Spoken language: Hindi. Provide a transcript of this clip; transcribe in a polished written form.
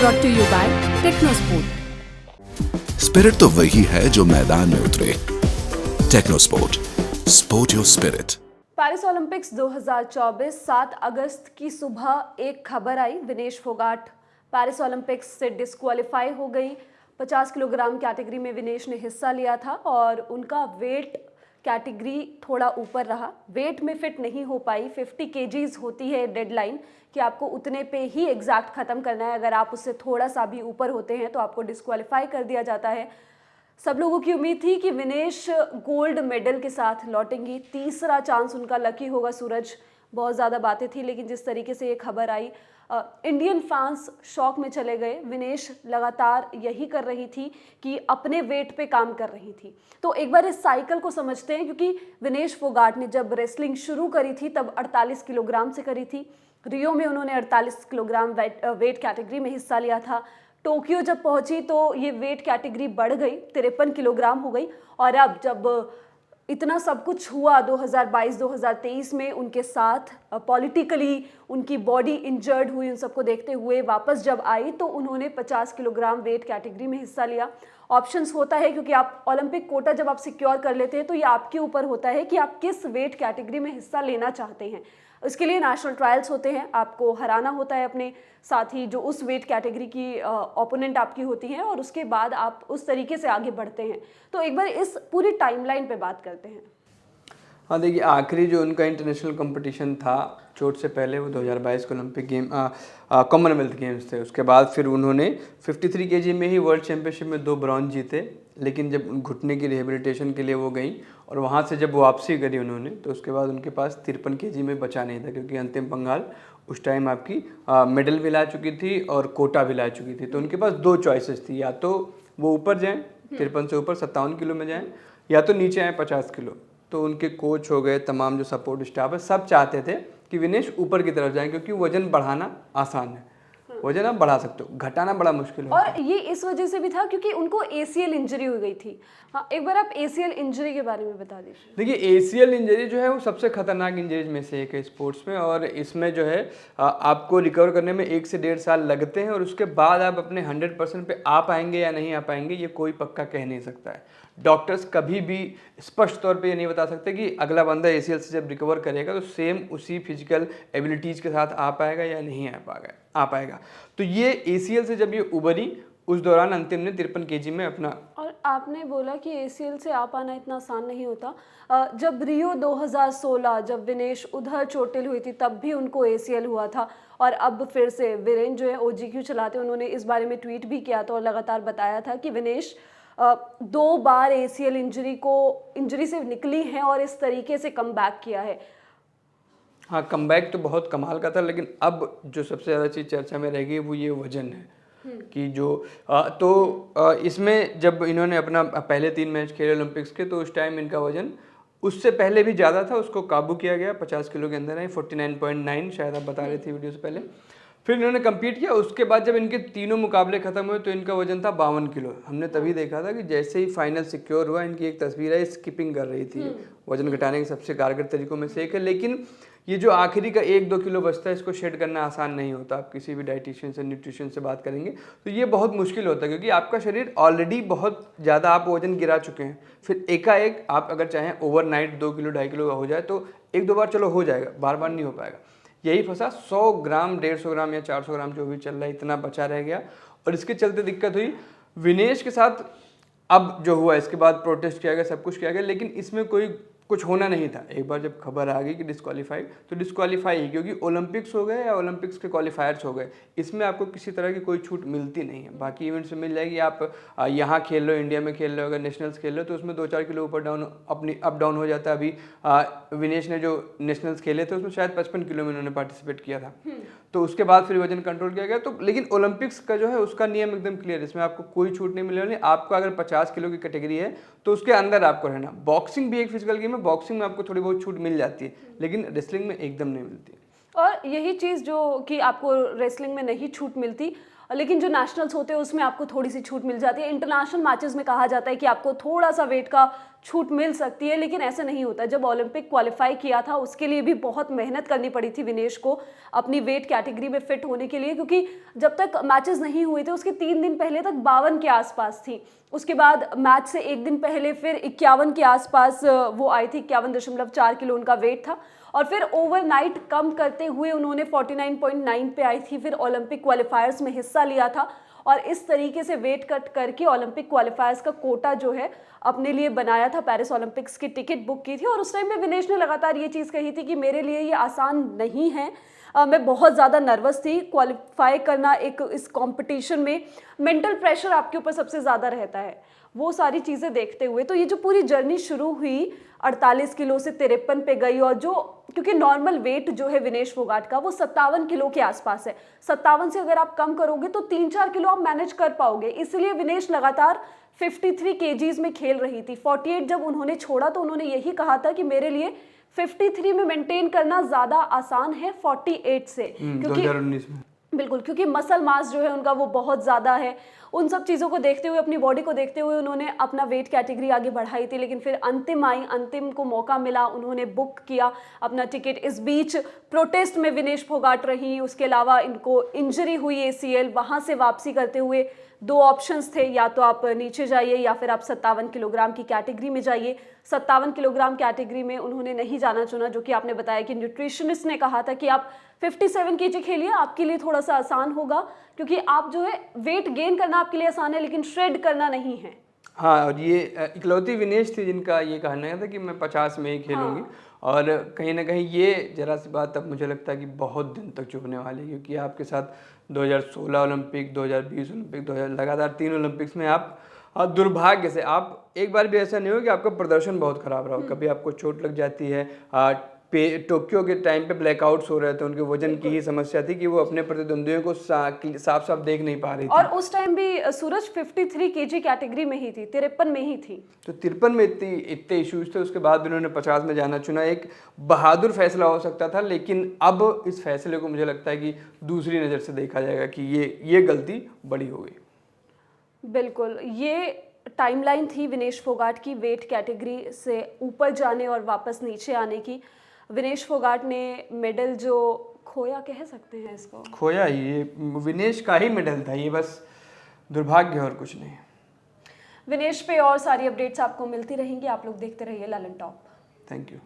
brought to you by Technosport. Spirit तो वही है जो मैदान में उतरे। Technosport, sport your spirit. Paris Olympics 2024 7 अगस्त की सुबह एक खबर आई। विनेश फोगाट पेरिस ओलंपिक्स से डिस्क्वालीफाई हो गई। 50 किलोग्राम कैटेगरी में विनेश ने हिस्सा लिया था और उनका वेट कैटेगरी थोड़ा ऊपर रहा। वेट में फिट नहीं हो पाई। 50 केजीज होती है डेडलाइन कि आपको उतने पे ही एग्जैक्ट ख़त्म करना है। अगर आप उससे थोड़ा सा भी ऊपर होते हैं तो आपको डिस्क्वालीफाई कर दिया जाता है। सब लोगों की उम्मीद थी कि विनेश गोल्ड मेडल के साथ लौटेंगी। तीसरा चांस उनका लकी होगा सूरज। बहुत ज़्यादा बातें थी, लेकिन जिस तरीके से ये खबर आई इंडियन फैंस शॉक में चले गए। विनेश लगातार यही कर रही थी कि अपने वेट पे काम कर रही थी। तो एक बार इस साइकिल को समझते हैं, क्योंकि विनेश फोगाट ने जब रेसलिंग शुरू करी थी तब 48 किलोग्राम से करी थी। रियो में उन्होंने 48 किलोग्राम वेट कैटेगरी में हिस्सा लिया था। टोक्यो जब पहुंची तो ये वेट कैटेगरी बढ़ गई, 53 किलोग्राम हो गई। और अब जब इतना सब कुछ हुआ 2022-2023 में उनके साथ, पॉलिटिकली उनकी बॉडी इंजर्ड हुई, उन सबको देखते हुए वापस जब आई तो उन्होंने 50 किलोग्राम वेट कैटेगरी में हिस्सा लिया। ऑप्शंस होता है, क्योंकि आप ओलंपिक कोटा जब आप सिक्योर कर लेते हैं तो ये आपके ऊपर होता है कि आप किस वेट कैटेगरी में हिस्सा लेना चाहते हैं। इसके लिए नेशनल ट्रायल्स होते हैं, आपको हराना होता है अपने साथी जो उस वेट कैटेगरी की ओपोनेंट आपकी होती हैं, और उसके बाद आप उस तरीके से आगे बढ़ते हैं। तो एक बार इस पूरी टाइमलाइन पे बात करते हैं। हाँ देखिए, आखिरी जो उनका इंटरनेशनल कंपटीशन था चोट से पहले वो 2022 के ओलंपिक गेम कॉमनवेल्थ गेम्स थे। उसके बाद फिर उन्होंने 53 केजी में ही वर्ल्ड चैंपियनशिप में 2 ब्रॉन्ज जीते। लेकिन जब घुटने की रिहेबिलिटेशन के लिए वो गई और वहाँ से जब वापसी करी उन्होंने, तो उसके बाद उनके पास 53 केजी में बचा नहीं था, क्योंकि अंतिम पंगाल उस टाइम आपकी मेडल भी ला चुकी थी और कोटा भी ला चुकी थी। तो उनके पास 2 चॉइसेस थी, या तो वो ऊपर जाएँ 53 से ऊपर 57 किलो में जाएँ, या तो नीचे आए 50 किलो। तो उनके कोच हो गए, तमाम जो सपोर्ट स्टाफ है, सब चाहते थे कि विनेश ऊपर की तरफ जाएं, क्योंकि वजन बढ़ाना आसान है, वजन आप बढ़ा सकते हो, घटाना बड़ा मुश्किल है। और ये इस वजह से भी था क्योंकि उनको ACL इंजरी हो गई थी। हाँ, एक बार आप ACL इंजरी के बारे में बता दीजिए। देखिए, ACL इंजरी जो है वो सबसे खतरनाक इंजरीज में से एक है स्पोर्ट्स में, और इसमें जो है आपको रिकवर करने में 1 से 1.5 साल लगते हैं, और उसके बाद आप अपने 100% पे आ पाएंगे या नहीं आ पाएंगे ये कोई पक्का कह नहीं सकता है। डॉक्टर्स कभी भी स्पष्ट तौर पे ये नहीं बता सकते कि अगला बंदा ACL से जब रिकवर करेगा तो सेम उसी फिजिकल एबिलिटीज़ के साथ आ पाएगा या नहीं आ पाएगा। तो ये ACL से जब ये उबरी, उस दौरान अंतिम ने 53 केजी में अपना। और आपने बोला कि ACL से आ पाना इतना आसान नहीं होता। जब रियो 2016 जब विनेश उधर चोटिल हुई थी तब भी उनको ACL हुआ था, और अब फिर से वीरेंद्र जो है OGQ चलाते हैं, उन्होंने इस बारे में ट्वीट भी किया था और लगातार बताया था कि विनेश 2 बार ACL इंजरी से निकली हैं और इस तरीके से कम बैक किया है। हाँ, कमबैक तो बहुत कमाल का था, लेकिन अब जो सबसे ज़्यादा चीज़ चर्चा में रहेगी वो ये वजन है कि जो इसमें जब इन्होंने अपना पहले 3 मैच खेले ओलंपिक्स के, तो उस टाइम इनका वजन उससे पहले भी ज़्यादा था, उसको काबू किया गया, 50 किलो के अंदर है, 49.9 शायद आप बता रहे थे वीडियो से पहले। फिर इन्होंने कम्पीट किया। उसके बाद जब इनके तीनों मुकाबले खत्म हुए तो इनका वजन था 52 किलो। हमने तभी देखा था कि जैसे ही फाइनल सिक्योर हुआ, इनकी एक तस्वीर है, स्किपिंग कर रही थी। वजन घटाने के सबसे कारगर तरीकों में से एक है, लेकिन ये जो आखिरी का 1-2 किलो बचता है, इसको शेड करना आसान नहीं होता। आप किसी भी डाइटिशियन से, न्यूट्रिशन से बात करेंगे तो ये बहुत मुश्किल होता है, क्योंकि आपका शरीर ऑलरेडी बहुत ज़्यादा आप वजन गिरा चुके हैं। फिर एकाएक आप अगर चाहें ओवरनाइट 2 किलो 2.5 किलो का हो जाए तो 1-2 बार चलो हो जाएगा, बार बार नहीं हो पाएगा। यही फंसा, 100 ग्राम 150 ग्राम या 400 ग्राम जो भी चल रहा है, इतना बचा रह गया, और इसके चलते दिक्कत हुई विनेश के साथ। अब जो हुआ, इसके बाद प्रोटेस्ट किया गया, सब कुछ किया गया, लेकिन इसमें कुछ होना नहीं था। एक बार जब खबर आ गई कि डिस्क्वालीफाई, तो डिस्क्वालीफाई ही, क्योंकि ओलंपिक्स हो गए या ओलंपिक्स के क्वालिफायर्स हो गए, इसमें आपको किसी तरह की कोई छूट मिलती नहीं है। बाकी इवेंट्स में मिल जाएगी। आप यहाँ खेल लो, इंडिया में खेल लो, अगर नेशनल्स खेल लो तो उसमें 2-4 किलो ऊपर डाउन अपनी अप डाउन हो जाता है। अभी विनेश ने जो नेशनल्स खेले थे उसमें शायद 55 किलो में उन्होंने पार्टिसिपेट किया था, तो उसके बाद फिर वजन कंट्रोल किया गया। तो लेकिन ओलंपिक्स का जो है उसका नियम एकदम क्लियर, इसमें आपको कोई छूट नहीं मिलेगी। आपका अगर 50 किलो की कैटेगरी है तो उसके अंदर आपको रहना। बॉक्सिंग भी एक फिजिकल गेम है, बॉक्सिंग में आपको थोड़ी बहुत छूट मिल जाती है, लेकिन रेसलिंग में एकदम नहीं मिलती। और यही चीज़ जो कि आपको रेसलिंग में नहीं छूट मिलती, लेकिन जो नेशनल्स होते हैं उसमें आपको थोड़ी सी छूट मिल जाती है। इंटरनेशनल मैचेस में कहा जाता है कि आपको थोड़ा सा वेट का छूट मिल सकती है, लेकिन ऐसा नहीं होता। जब ओलंपिक क्वालिफाई किया था उसके लिए भी बहुत मेहनत करनी पड़ी थी विनेश को अपनी वेट कैटेगरी में फिट होने के लिए, क्योंकि जब तक मैचेस नहीं हुए थे उसके 3 दिन पहले तक 52 के आसपास थी। उसके बाद मैच से 1 दिन पहले फिर 51 के आसपास वो आई थी, 51.4 किलो उनका वेट था। और फिर ओवरनाइट कम करते हुए उन्होंने 49.9 पे आई थी। फिर ओलंपिक क्वालिफायर्स में हिस्सा लिया था और इस तरीके से वेट कट करके ओलंपिक क्वालिफायर्स का कोटा जो है अपने लिए बनाया था, पेरिस ओलंपिक्स की टिकट बुक की थी। और उस टाइम में विनेश ने लगातार ये चीज़ कही थी कि मेरे लिए ये आसान नहीं है, मैं बहुत ज़्यादा नर्वस थी। क्वालिफाई करना एक इस कंपटीशन में मेंटल प्रेशर आपके ऊपर सबसे ज़्यादा रहता है। वो सारी चीज़ें देखते हुए तो ये जो पूरी जर्नी शुरू हुई 48 किलो से 53 पे गई, और जो क्योंकि नॉर्मल वेट जो है विनेश फोगाट का वो 57 किलो के आसपास है। 57 से अगर आप कम करोगे तो 3-4 किलो आप मैनेज कर पाओगे। इसलिए विनेश लगातार 53 केजीज में खेल रही थी। 48 जब उन्होंने छोड़ा तो उन्होंने यही कहा था कि मेरे लिए 53 में मेंटेन करना ज़्यादा आसान है 48 से, क्योंकि 2019 में बिल्कुल, क्योंकि मसल मास जो है उनका वो बहुत ज़्यादा है। उन सब चीज़ों को देखते हुए, अपनी बॉडी को देखते हुए उन्होंने अपना वेट कैटेगरी आगे बढ़ाई थी। लेकिन फिर अंतिम को मौका मिला, उन्होंने बुक किया अपना टिकट। इस बीच प्रोटेस्ट में विनेश फोगाट रही, उसके अलावा इनको इंजरी हुई ACL, वहाँ से वापसी करते हुए 2 ऑप्शंस थे, या तो आप नीचे जाइए या फिर आप 57 किलोग्राम की कैटेगरी में जाइए। 57 किलोग्राम कैटेगरी में उन्होंने नहीं जाना चुना, जो कि आपने बताया कि न्यूट्रिशनिस्ट ने कहा था कि आप 57 kg खेलिए, आपके लिए थोड़ा सा आसान होगा, क्योंकि आप जो है वेट गेन करना आपके लिए आसान है लेकिन श्रेड करना नहीं है। हाँ, और ये इकलौती विनेश थी जिनका ये कहना था कि मैं 50 में ही खेलूंगी। और कहीं ना कहीं ये जरा सी बात अब मुझे लगता है कि बहुत दिन तक चुभने वाली है, क्योंकि आपके साथ 2016 ओलंपिक, 2020 ओलंपिक, 2000 लगातार 3 ओलंपिक्स में आप दुर्भाग्य से आप एक बार भी ऐसा नहीं हो कि आपका प्रदर्शन बहुत खराब रहा हो। कभी आपको चोट लग जाती है। टोक्यो के टाइम पे ब्लैकआउट्स हो रहे थे, उनके वजन की ही समस्या थी कि वो अपने प्रतिद्वंदियों को साफ साफ देख नहीं पा रही थी। और उस टाइम भी सूरज 53 kg कैटेगरी में ही थी, 53 में ही थी। तो 53 में इतने इश्यूज थे, उसके बाद उन्होंने 50 में जाना चुना। एक बहादुर फैसला हो सकता था, लेकिन अब इस फैसले को मुझे लगता है कि दूसरी नज़र से देखा जाएगा कि ये गलती बड़ी हो गई। बिल्कुल, ये टाइमलाइन थी विनेश फोगाट की वेट कैटेगरी से ऊपर जाने और वापस नीचे आने की। विनेश फोगाट ने मेडल जो खोया, कह सकते हैं इसको खोया ही, ये विनेश का ही मेडल था, ये बस दुर्भाग्य और कुछ नहीं। विनेश पे और सारी अपडेट्स आपको मिलती रहेंगी। आप लोग देखते रहिए लालन टॉप। Thank you.